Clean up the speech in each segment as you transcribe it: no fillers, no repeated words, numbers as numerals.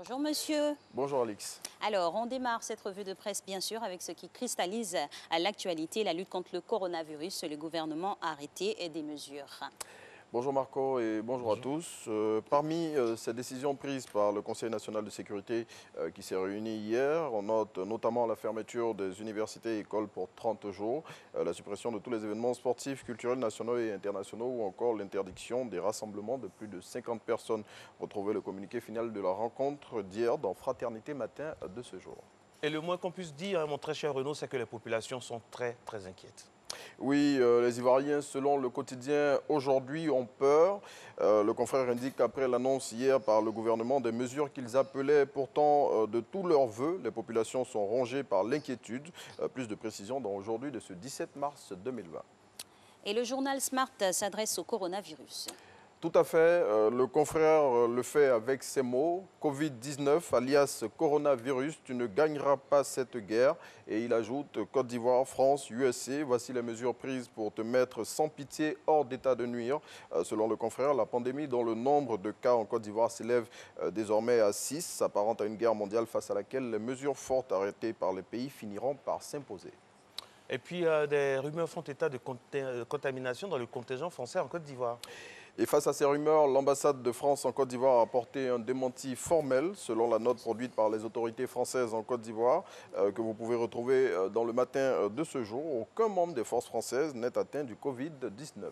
Bonjour monsieur. Bonjour Alix. Alors, on démarre cette revue de presse bien sûr avec ce qui cristallise à l'actualité, la lutte contre le coronavirus. Le gouvernement a arrêté des mesures. Bonjour Marco et bonjour à Bonjour. tous. Parmi ces décisions prises par le Conseil national de sécurité qui s'est réuni hier, on note notamment la fermeture des universités et écoles pour 30 jours, la suppression de tous les événements sportifs, culturels, nationaux et internationaux ou encore l'interdiction des rassemblements de plus de 50 personnes. Retrouvez le communiqué final de la rencontre d'hier dans Fraternité Matin de ce jour. Et le moins qu'on puisse dire, mon très cher Renaud, c'est que les populations sont très inquiètes. Oui, les Ivoiriens, selon le quotidien Aujourd'hui, ont peur. Le confrère indique qu'après l'annonce hier par le gouvernement des mesures qu'ils appelaient pourtant de tous leurs vœux, les populations sont rongées par l'inquiétude. Plus de précisions dans Aujourd'hui de ce 17 mars 2020. Et le journal Smart s'adresse au coronavirus. Tout à fait. Le confrère le fait avec ces mots. Covid-19, alias coronavirus, tu ne gagneras pas cette guerre. Et il ajoute Côte d'Ivoire, France, USA. Voici les mesures prises pour te mettre sans pitié hors d'état de nuire. Selon le confrère, la pandémie dont le nombre de cas en Côte d'Ivoire s'élève désormais à 6, s'apparente à une guerre mondiale face à laquelle les mesures fortes arrêtées par les pays finiront par s'imposer. Et puis, des rumeurs font état de contamination dans le contingent français en Côte d'Ivoire. Et face à ces rumeurs, l'ambassade de France en Côte d'Ivoire a apporté un démenti formel, selon la note produite par les autorités françaises en Côte d'Ivoire, que vous pouvez retrouver dans le matin de ce jour. Aucun membre des forces françaises n'est atteint du Covid-19.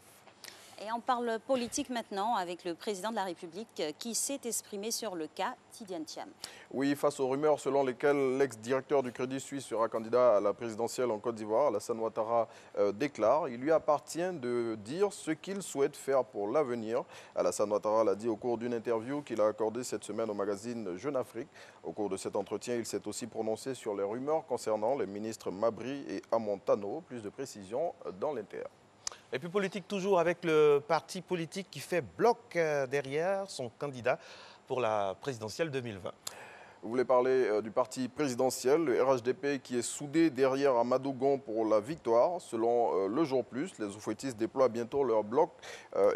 Et on parle politique maintenant avec le président de la République qui s'est exprimé sur le cas Tidiane Thiam. Oui, face aux rumeurs selon lesquelles l'ex-directeur du Crédit Suisse sera candidat à la présidentielle en Côte d'Ivoire, Alassane Ouattara déclare « Il lui appartient de dire ce qu'il souhaite faire pour l'avenir ». Alassane Ouattara l'a dit au cours d'une interview qu'il a accordée cette semaine au magazine Jeune Afrique. Au cours de cet entretien, il s'est aussi prononcé sur les rumeurs concernant les ministres Mabry et Amontano. Plus de précisions dans l'Inter. Et puis politique toujours avec le parti politique qui fait bloc derrière son candidat pour la présidentielle 2020. Vous voulez parler du parti présidentiel, le RHDP, qui est soudé derrière Amadou Gon pour la victoire. Selon Le Jour Plus, les oufouettistes déploient bientôt leur bloc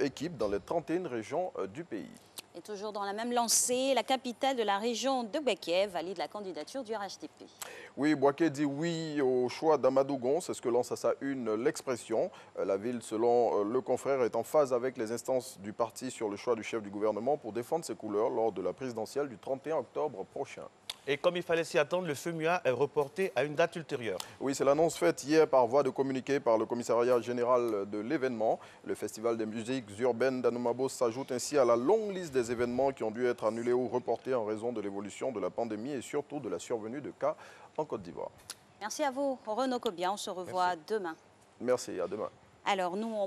équipe dans les 31 régions du pays. Et toujours dans la même lancée, la capitale de la région de Bouaké valide la candidature du RHDP. Oui, Bouaké dit oui au choix d'Amadou Gon, c'est ce que lance à sa une l'expression. La ville, selon le confrère, est en phase avec les instances du parti sur le choix du chef du gouvernement pour défendre ses couleurs lors de la présidentielle du 31 octobre prochain. Et comme il fallait s'y attendre, le FEMUA est reporté à une date ultérieure. Oui, c'est l'annonce faite hier par voie de communiqué par le commissariat général de l'événement. Le festival des musiques urbaines d'Anoumabo s'ajoute ainsi à la longue liste des événements qui ont dû être annulés ou reportés en raison de l'évolution de la pandémie et surtout de la survenue de cas en Côte d'Ivoire. Merci à vous, Renaud Kobia. On se revoit demain. Merci, à demain. Alors, nous, on